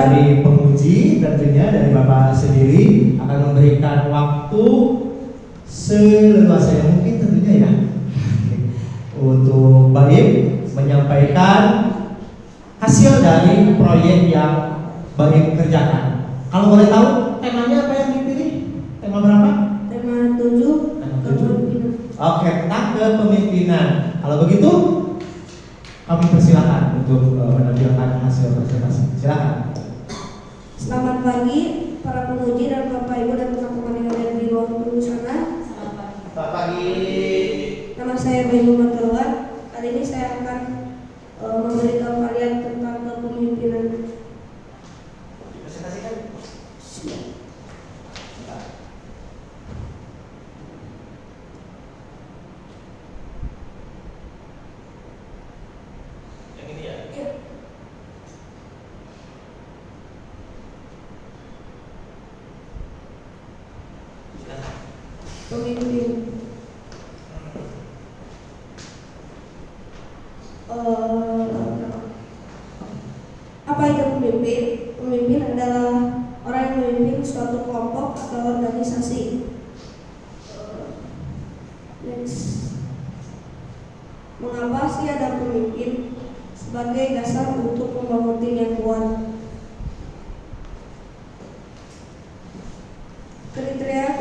dari penguji tentunya dari Bapak sendiri akan memberikan waktu seluasnya mungkin tentunya ya untuk Baim menyampaikan hasil dari proyek yang Baim kerjakan. Kalau boleh tahu temanya apa yang dipilih? Tema berapa? Tema 7. Tema 7. Oke, tentang kepemimpinan. Kalau begitu kami persilakan untuk menampilkan hasil presentasi. Silakan. Selamat pagi para penguji dan Bapak Ibu dan teman-teman yang ada di ruang tunggu sana. Selamat pagi. Nama saya Bayu Matlawan. Kali ini saya akan memberitahu kalian tentang kepemimpinan. Presentasikan. Yang ini ya? Ya. Pemimpin. Apa itu pemimpin? Pemimpin adalah orang yang memimpin suatu kelompok atau organisasi. Next. Mengapa sih ada pemimpin? Sebagai dasar untuk membangun tim yang kuat. Kriteria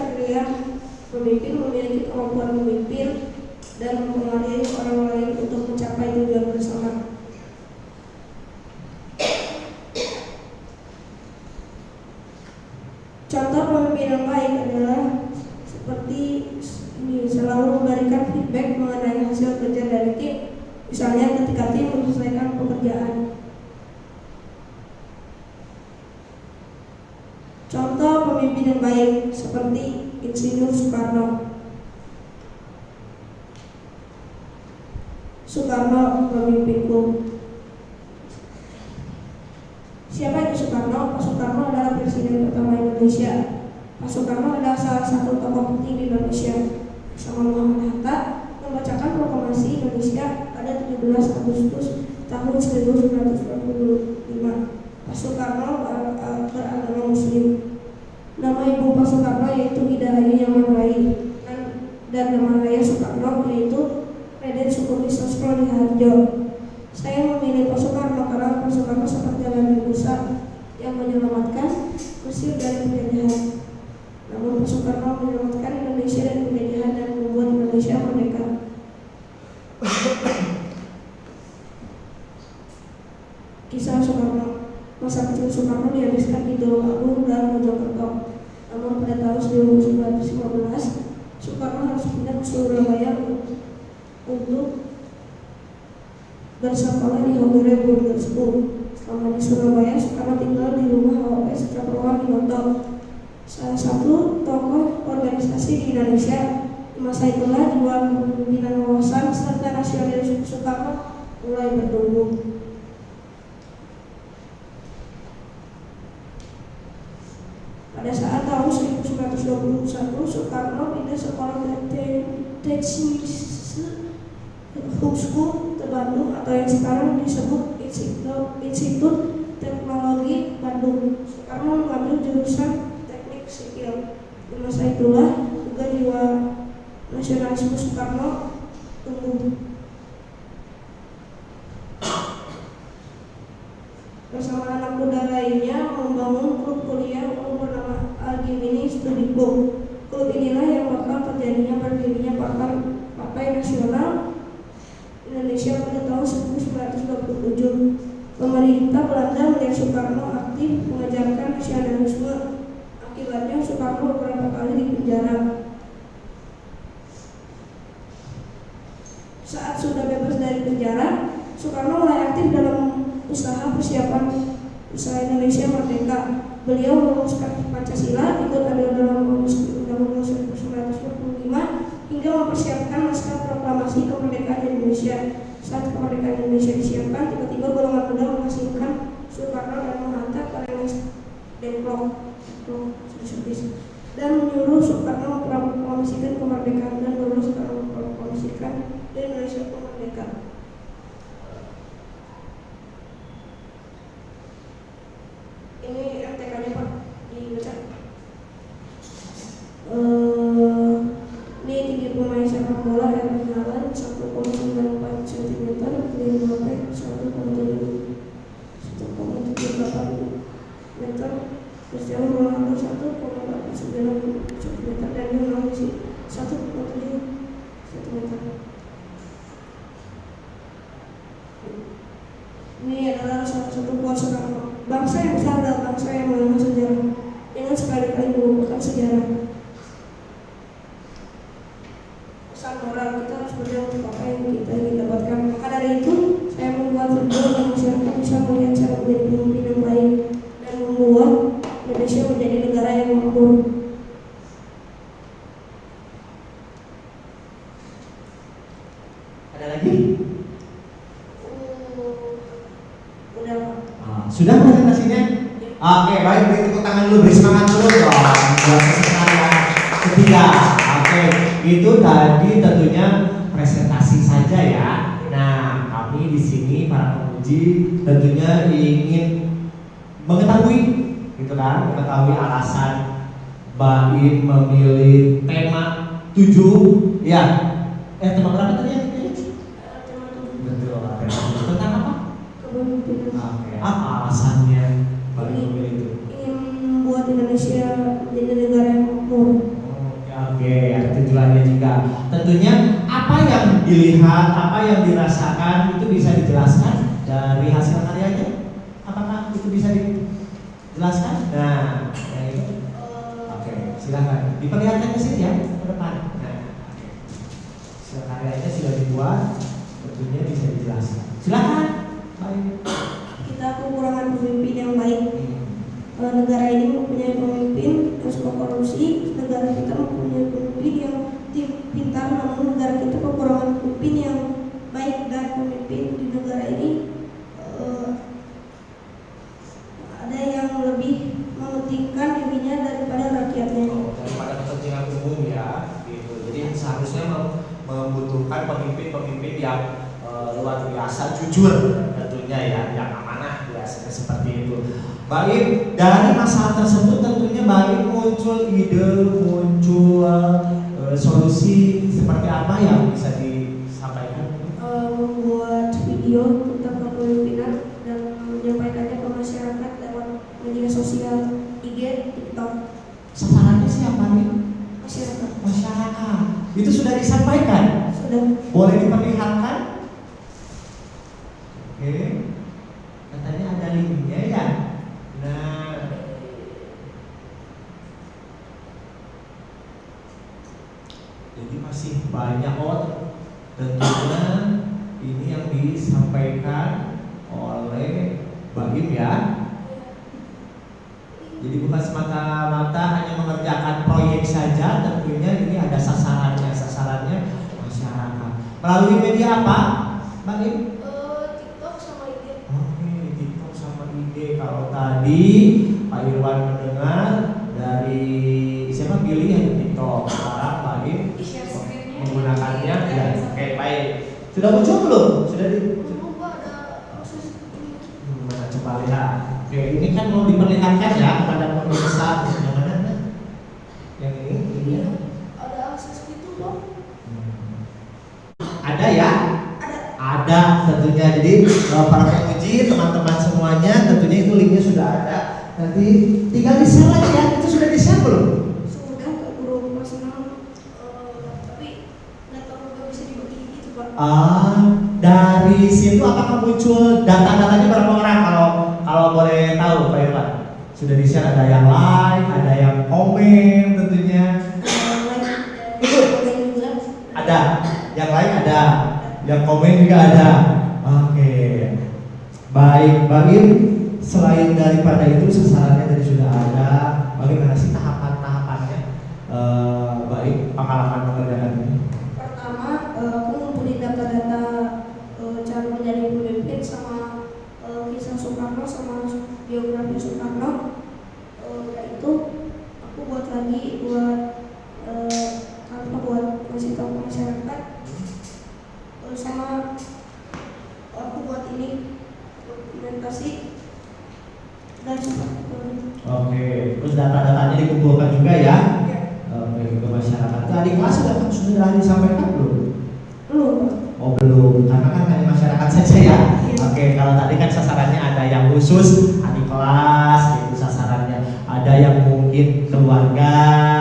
pemimpin memiliki kemampuan memimpin dan mempengaruhi orang lain untuk mencapai tujuan bersama. Contoh pemimpin yang baik adalah seperti ini, selalu memberikan feedback mengenai hasil kerja dari tim, misalnya ketika tim menyelesaikan pekerjaan. Contoh pemimpin yang baik seperti Insinyur Soekarno. Soekarno pemimpinku. Siapa itu Soekarno? Pak Soekarno adalah presiden pertama Indonesia. Pak Soekarno adalah salah satu tokoh penting di Indonesia. Bersama Muhammad Hatta membacakan proklamasi Indonesia pada 17 Agustus tahun 1945. Pak Soekarno beragama Muslim. Nama ibu Pak Soekarno yaitu Ida Ayu Yaman Rai dan nama ayah Soekarno yaitu Raden Sukuri Sosro Diharjo. Saya memilih Pak Soekarno karena Pak Soekarno sempat jalan besar yang menyelamatkan Mesir dari penjajahan. Namun Pak Soekarno menyelamatkan Indonesia dari penjajahan dan membuat Indonesia merdeka. Kisah Soekarno. Masa kecil Soekarno dihabiskan di Tulung Agung dan Mojokerto. Namun pada tahun 1915 Soekarno harus pindah ke Surabaya untuk bersekolah di Hogere Boarding School. Selama di Surabaya, Soekarno tinggal di rumah OS Caprowan Dinoto, salah satu tokoh organisasi di Indonesia. Di masa itulah jiwa kepemimpinan wawasan serta nasionalisme Soekarno mulai bertumbuh. Pada saat tahun 1921, Soekarno pindah sekolah teknik Hukum ke Bandung atau yang sekarang disebut Institut Teknologi Bandung. Soekarno mengambil jurusan teknik sipil. Di masa itulah juga jiwa nasionalisme Soekarno tumbuh. Bersama anak muda lainnya membangun klub kuliah umum bernama Al-Gimini Studi Club. Klub inilah yang bakal terjadinya berdirinya Partai Nasional Indonesia pada tahun 1927. Pemerintah Belanda melihat Soekarno aktif mengajarkan nasionalisme. Akibatnya Soekarno beberapa kali dipenjara. Saat sudah bebas dari penjara, Soekarno mulai aktif dalam usaha persiapan usaha Indonesia merdeka. Beliau merumuskan Pancasila, ikut andil dalam Undang-Undang 1945 hingga mempersiapkan naskah proklamasi kemerdekaan Indonesia. Saat kemerdekaan Indonesia disiapkan, tiba-tiba golongan muda menghasilkan Soekarno dan Hatta Parenis Demplok dan menyuruh Soekarno memproklamasikan kemerdekaan dan lulus memproklamasikan Indonesia kemerdekaan. Ini MTK-nya Pak, dibaca. Ini tinggi pemain sepak bola Erling Haaland 1,94 cm, 5 back 1,78 meter, Cristiano Ronaldo 1,89 cm, dan Lionel Messi 1,7 cm. Ini adalah salah satu kuasa bangsa yang besar dan bangsa yang mengenal sejarah dengan sekali-kali melupakan sejarah. Pesan moral, kita harus berjuang untuk apa yang kita ingin dapatkan. Maka dari itu, saya membuat video agar masyarakat bisa melihat cara menjadi pemimpin yang baik dan membuat Indonesia menjadi negara yang makmur. Ada lagi? Udah. Sudah presentasinya? Oke, baik, beri tepuk tangan dulu, beri semangat dulu dong buat kesempatan ketiga. Oke, itu tadi tentunya presentasi saja ya. Nah, kami di sini para penguji tentunya ingin mengetahui, gitu kan, mengetahui alasan Baim memilih tema 7, ya. Tema berapa tadi ya? Betul. Tentang apa? Kepemimpinan. Oke, apa alasannya Baim memilih itu? Ingin membuat Indonesia menjadi negara yang makmur. Oke, ya, tujuannya juga tentunya apa yang dilihat, apa yang dirasakan itu bisa dijelaskan dari hasil karyanya. Apakah itu bisa dijelaskan? Nah, yang itu. Oke, silakan. Diperlihatkan ke sini ya, ke depan. Nah, oke. Hasil karyanya sudah dibuat, tentunya bisa dijelaskan. Silakan. Baik. Kita kekurangan pemimpin yang baik. Negara ini mempunyai pemimpin yang suka korupsi. Negara kita mempunyai pemimpin yang pintar, namun negara kita kekurangan pemimpin yang baik, dan pemimpin di negara ini ada yang lebih mementingkan dirinya daripada rakyatnya. Daripada kepentingan umum ya, gitu. Jadi seharusnya membutuhkan pemimpin-pemimpin yang luar biasa jujur tentunya ya, yang amanah biasanya seperti itu. Baik, dari masalah tersebut tentunya Baik muncul ide, muncul solusi seperti apa yang bisa disampaikan? Membuat video tentang kepemimpinan dan menyampaikannya ke masyarakat lewat media sosial, IG, TikTok. Sasarannya siapa nih? Masyarakat. Masyarakat. Itu sudah disampaikan? Sudah. Boleh diperlihatkan? Oke. Katanya ada linknya ya. Nah, jadi masih banyak tentunya ini yang disampaikan oleh Baim ya. Jadi bukan semata-mata hanya mengerjakan proyek saja, tentunya ini ada sasarannya masyarakat. Melalui media apa, Baim? TikTok sama IG. Oke, TikTok sama IG. Kalau tadi Pak Irwan mendengar dari siapa, Billy yang di TikTok. Sekarang Baim menggunakannya ya. Oke, baik. Sudah muncul belum? Sudah di mana, coba lihat. Oke, ini kan mau diperlihatkan ya kepada pemirsa. Yang mana? Yang ini ya. Ada akses gitu Bang? Ada ya? Ada tentunya. Jadi para penguji, teman-teman semuanya, tentunya itu linknya sudah ada. Nanti tinggal di-share aja ya. Itu sudah di-share belum? Sudah ke grup personal, tapi nggak tahu nggak bisa dibagi gitu Pak. Dari situ apakah muncul data-datanya berapa orang, kalau boleh tahu Pak Irwan? Sudah di-share, ada yang like, ada yang komen tentunya. Ada, yang like ada, yang komen juga ada. Oke. Baik, Baim, selain daripada itu sasarannya tadi sudah ada. Bagaimana sih tahapan-tahapannya? Baik, pengalaman mengerjakan ini. Pertama, aku ngumpulin data-data cara menjadi pemimpin sama kisah Soekarno sama biografi Soekarno. Itu aku buat lagi buat kasih tahu ke masyarakat. Sama aku buat ini dokumentasi dan Oke, terus data-datanya dikumpulkan juga ya? Ya. Oke, ke masyarakat. Tadi kelas sudah disampaikan belum? Belum. Oh belum, karena kan hanya masyarakat saja ya. Iya. Oke, kalau tadi kan sasarannya ada yang khusus adik kelas, itu sasarannya. Ada yang mungkin keluarga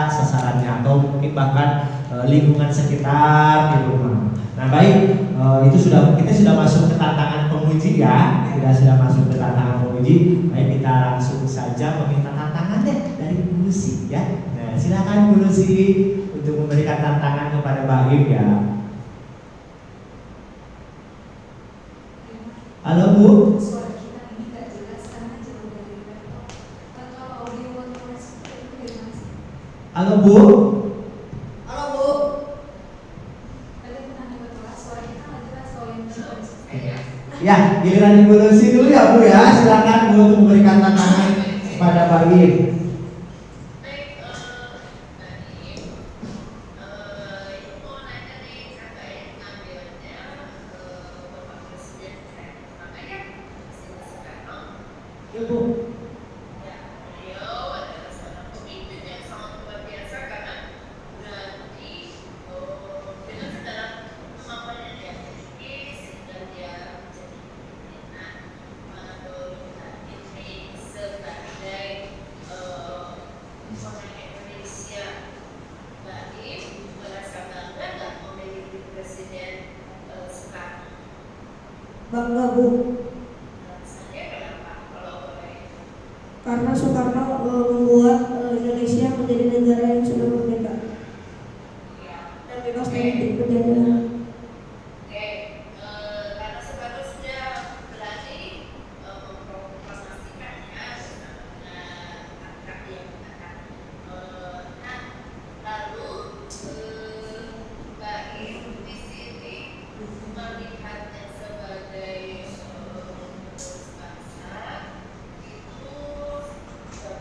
sasarannya, atau mungkin bahkan lingkungan sekitar di rumah. Nah baik, itu kita sudah masuk ke tantangan penguji ya. Sudah masuk ke tantangan penguji. Baik, kita langsung saja meminta tantangan deh dari Bu Lucy ya. Nah silakan Bu Lucy untuk memberikan tantangan kepada Mbak Im ya. Halo Bu. Suara kita ini nggak jelas karena jauh dari laptop. Kalau audio masuk itu gimana sih? Halo Bu. Halo Bu. Tadi aku nanya ke kelas, suara kita nggak jelas kalau yang jelas. Ya, giliran Ibu Lucy dulu ya Bu ya. Silakan Bu untuk memberikan tantangan kepada Mbak Im. Ya Bu. Bangga Bu. Karena Soekarno membuat Indonesia menjadi negara yang sudah merdeka dan bebas dari penjajahan. Karena Soekarno sudah berani memproklamasikannya hak yang mengatakan. Nah, lalu Mbak Im di sini melihatnya sebagai bangsa itu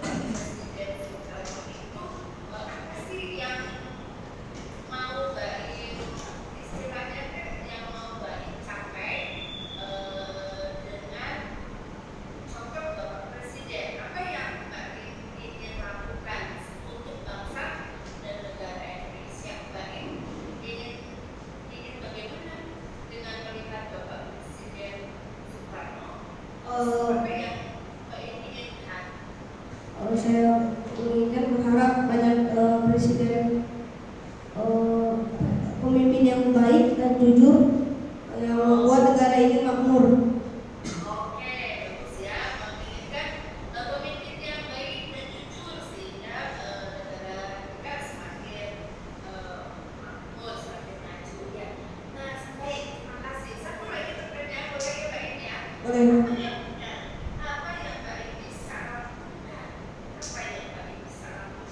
presiden Soekarno itu apa sih yang mau Mbak Im istilahnya yang mau Mbak Im capai dengan contoh Bapak Presiden, apa yang Mbak Im ingin lakukan untuk bangsa dan negara Indonesia? Mbak Im ingin bagaimana dengan melihat Bapak Presiden Soekarno? Apa yang Mbak Im inginkan? Saya ingin berharap banyak presiden pemimpin yang baik dan jujur yang membuat negara ini makmur. Oke, bagus ya. Menginginkan pemimpin yang baik dan jujur sehingga negara kita semakin makmur, semakin maju ya. Nah, baik, terima kasih. Satu lagi pertanyaan boleh ya Mbak Im ya? Boleh. Apa yang Mbak Im bisa lakukan? Apa yang Mbak Im bisa lakukan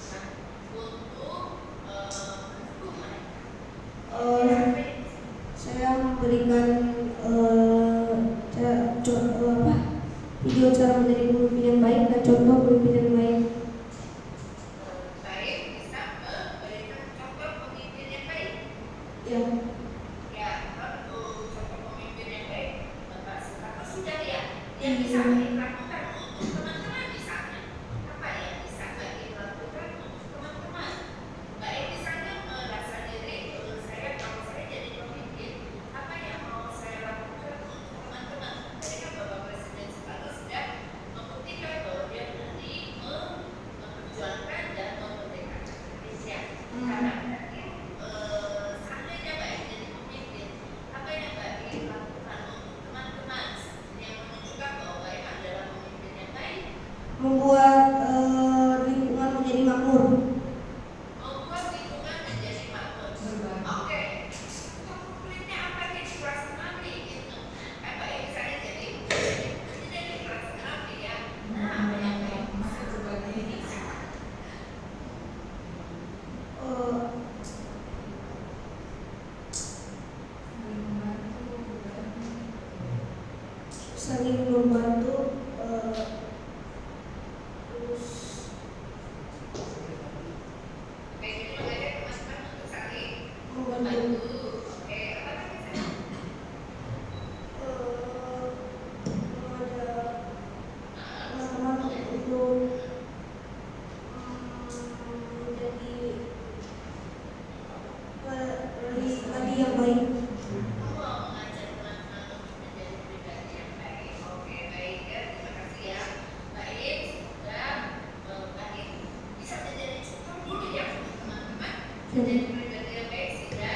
menjadi pribadi yang baik sehingga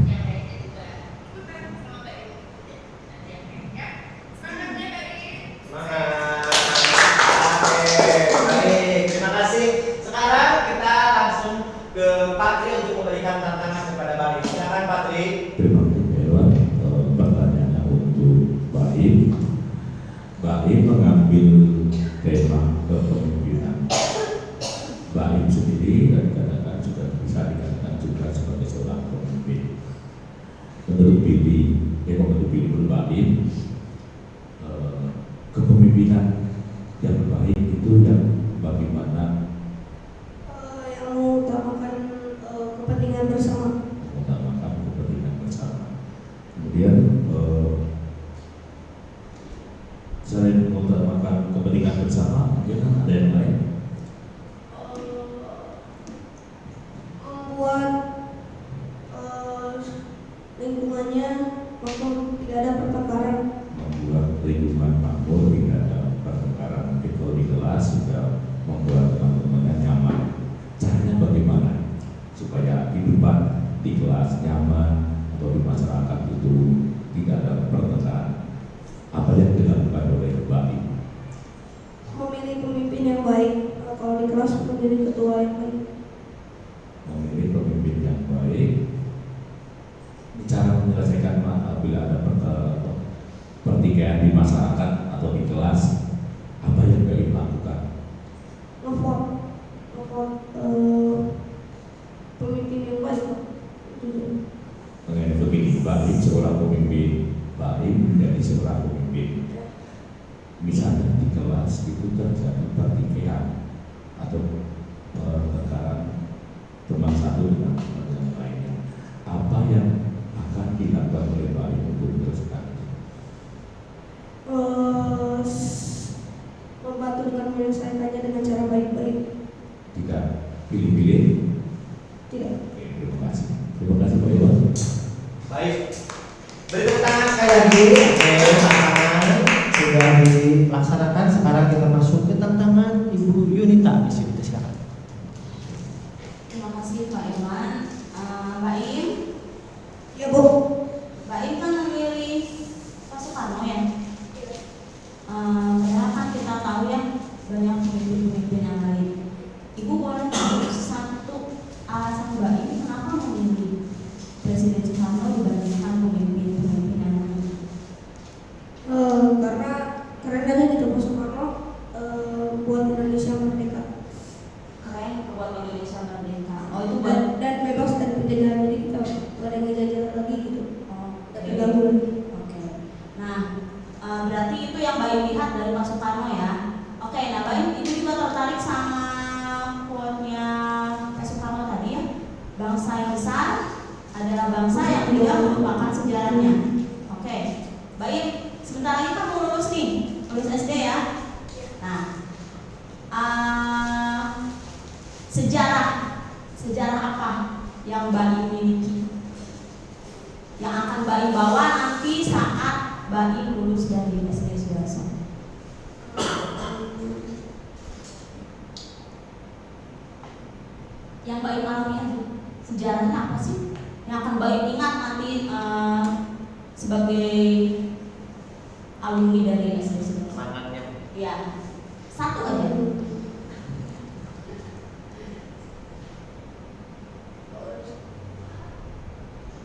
yang lainnya juga ikutan sama Mbak Ibu nanti yang baik ya. Semangatnya Mbak Ibu. Semangat. Oke, baik. Terima kasih. Sekarang kita langsung ke Patri untuk memberikan tantangan kepada Bang Im. Silakan Patri. Terima kasih Dewan. Pertanyaannya untuk Mbak Im. Mbak Im mengambil tema kepemimpinan. Mbak Im sendiri dan dikatakan juga bisa dikatakan juga sebagai seorang pemimpin. Menurut Mbak Im, kepemimpinan yang baik itu yang bagaimana Yang mengutamakan kepentingan bersama. mengutamakan kepentingan bersama. Kemudian selain mengutamakan kepentingan bersama, mungkin ada yang lain. Membuat lingkungannya makmur, tidak ada pertengkaran. Membuat lingkungan makmur, tidak ada pertengkaran. Mungkin kalau di kelas juga membuat teman-temannya nyaman. Caranya bagaimana supaya kehidupan di kelas nyaman atau di masyarakat itu tidak ada pertengkaran? Apa yang dilakukan oleh Mbak Im? Memilih pemimpin yang baik. Kalau di kelas menjadi ketua yang baik. Memilih pemimpin yang baik. Cara menyelesaikan bila ada pertikaian di masyarakat atau di kelas, apa yang Mbak Im lakukan? Ngevote pemimpin yang baik. Mengenai begini, Mbak Im seorang pemimpin, Mbak Im menjadi seorang pemimpin. Misalnya di kelas itu terjadi pertikaian atau pertengkaran teman satu dengan teman yang lainnya. Apa yang akan dilakukan oleh Mbak Im untuk meneruskan? Membantu dengan menyelesaikannya dengan cara baik-baik. Tidak pilih-pilih? Tidak. Oke, terima kasih. Terima kasih Pak Iwan. Baik. Beri tepuk tangan sekali lagi. Oke, tantangan sudah dilaksanakan. Sekarang kita masuk ke tantangan Ibu Yunita. Di sini silakan. Terima kasih Pak Iwan. Mbak Im, Ya Bu. Mbak Im kan memilih Pak Soekarno ya. Padahal kan kita tahu ya banyak pemimpin-pemimpin yang lain. Ibu boleh tahu satu alasan Mbak Im kenapa memilih Presiden Soekarno dibandingkan pemimpin-pemimpin yang lain? Karena keren aja gitu Pak Soekarno buat Indonesia merdeka. Keren buat Indonesia merdeka. Oh itu buat Dan bebas dari penjajahan, jadi kita nggak ada yang ngejajah lagi gitu. Nggak terganggu lagi. Oke. Nah, berarti itu yang Mbak Im lihat dari Pak Soekarno ya. Oke, nah Mbak Im itu juga tertarik sama quote-nya Pak Soekarno tadi ya. Bangsa yang besar adalah bangsa yang tidak melupakan sejarahnya. Oke, Mbak Im, sebentar lagi kan mau lulus nih, lulus SD ya. Nah, sejarah apa yang Mbak Im miliki? Yang akan Mbak Im bawa nanti saat Mbak Im lulus dari SD Sudarso. Yang Mbak Im alami aja, sejarahnya apa sih? Yang akan Mbak Im ingat nanti sebagai alumni dari SD Sudarso. Semangatnya. Iya, satu aja.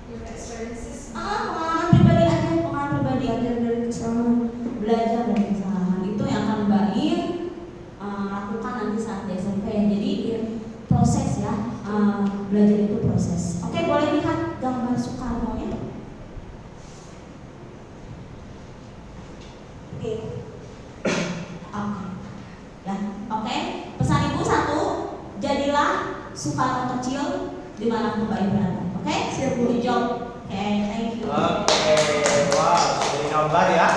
Your experiences. Pengalaman pribadi aja, pengalaman pribadi. Belajar dari kesalahan. Belajar dari kesalahan itu yang akan Mbak Im lakukan nanti saat di SMP ya. Jadi proses ya, belajar itu proses. Oke, boleh lihat gambar Soekarno ya. Oke. Ya, oke. Pesan Ibu satu, jadilah Soekarno kecil di mana Mbak Im berada. Oke? Siap, Bu. Good job. Oke, thank you. Oke, wow, jadi gambar ya.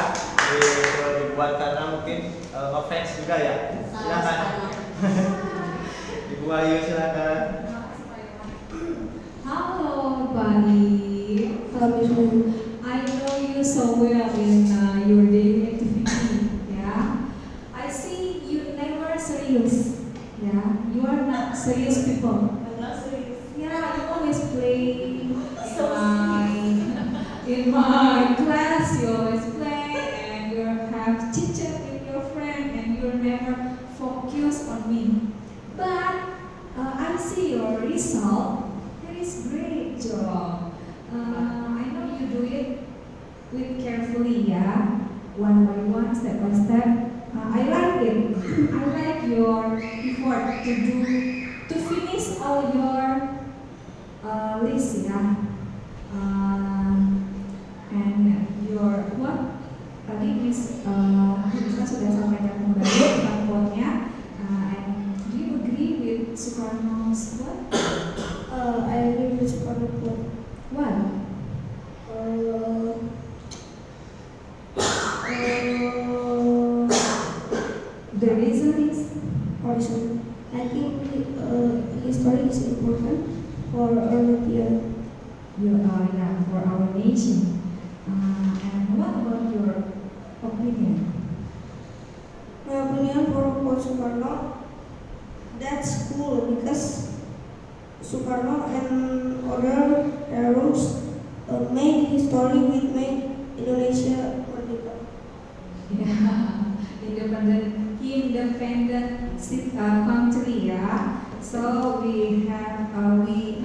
Dibuat karena mungkin ngefans juga ya. Silakan. Ibu Ayu silakan. Halo, buddy. Kalau misalnya I know you so well in your daily activity. Yeah, I see you never serious. Yeah, you are not serious people. I'm not serious. Yeah, you always play So in my class. You always play and you have chit chat with your friend and you never focus on me. But I see your result. That is great job. I know you do it with carefully, yeah, one by one, step by step. I like it. I like your effort to finish all your list, yeah. And your what? Tadi Miss Lisa sudah sampaikan kembali tentang quote-nya. And do you agree with Sukarno's what? I agree with Sukarno quote. What? The reason is Horizon. I think history is important for our nation. yeah, for our nation. And what about your opinion? My opinion for Paul Sukarno, that's cool because Sukarno and other heroes made history with made Indonesia merdeka. Yeah, independent country, yeah. So we have now we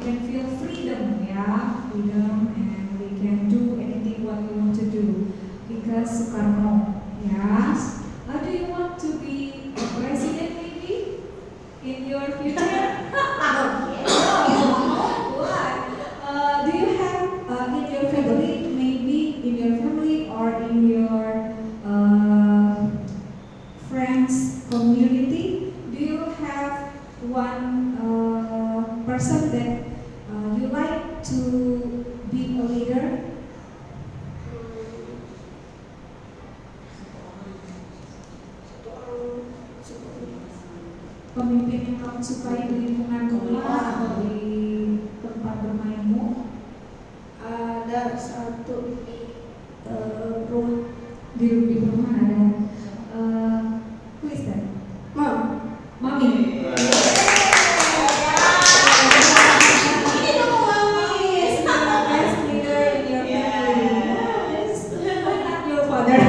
can feel freedom, yeah, freedom, and we can do anything what we want to do because Sukarno, yeah. Do you want to be a president maybe in your future? Why? Do you have in your family, maybe in your family or in your friends community, do you have one person that you like to be a leader? Pemimpin yang kamu sukai di lingkungan rumah atau di tempat bermainmu? Ada satu rumah. Di rumah ada. Who is that? Mom. Mami. Ini dong Mami. Is the best leader in your family. Yes. Why not your father?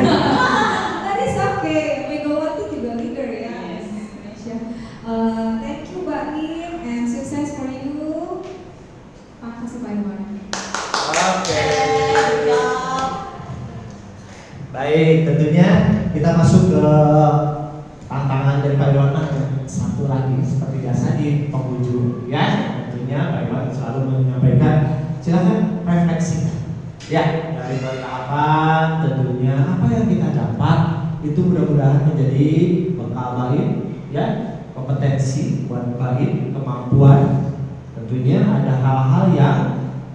That is okay. Megawati juga leader ya. Yes. Indonesia. Thank you Mbak Kim and success for you. Makasih Pak Iwan. Oke. Baik, tentunya kita masuk ke tantangan dari Pak Iwan yang satu lagi seperti biasa di penghujung, ya. Tentunya Pak Iwan selalu menyampaikan, silakan refleksikan, ya, dari tahapan tentunya apa yang kita dapat itu mudah-mudahan menjadi bekal baik, ya, kompetensi buat baik, kemampuan. Tentunya ada hal-hal yang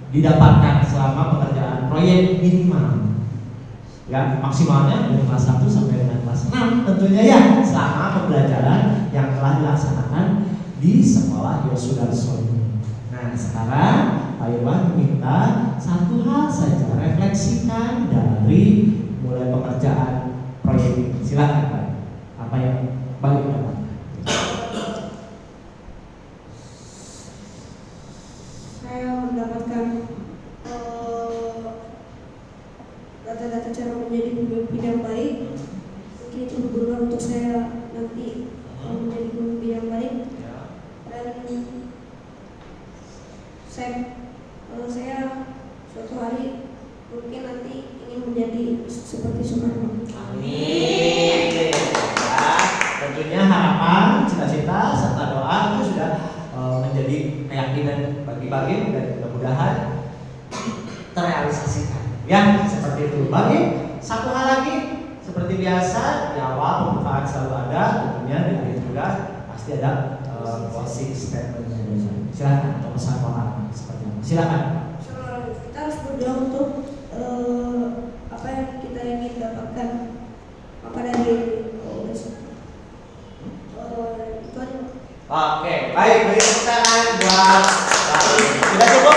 didapatkan selama pekerjaan proyek minimal. Ya, maksimalnya dari kelas 1 sampai dengan kelas 6 tentunya ya, selama pembelajaran yang telah dilaksanakan di sekolah Yosudarso ini. Nah, sekarang Pak Iwan meminta satu hal saja, refleksikan dari mulai pekerjaan proyek ini. Silakan Pak, apa yang baik dapat? Saya mendapatkan data-data cara menjadi pemimpin yang baik. Mungkin itu berguna untuk saya nanti menjadi pemimpin yang baik. Dan saya suatu hari mungkin nanti ingin menjadi seperti Sukarno. Amin. Ya, tentunya harapan, cita-cita serta doa itu sudah menjadi keyakinan bagi-bagi dan mudah-mudahan terrealisasikan. Ya, seperti itu. Bagi satu hal lagi, seperti biasa di awal pembukaan selalu ada, tentunya di akhir juga pasti ada closing statement. Silakan untuk pesan moral seperti apa? Silakan. Kita harus berdoa untuk apa yang kita ingin dapatkan. Apa dari itu aja. Oke, baik, beri tepuk tangan buat tidak cukup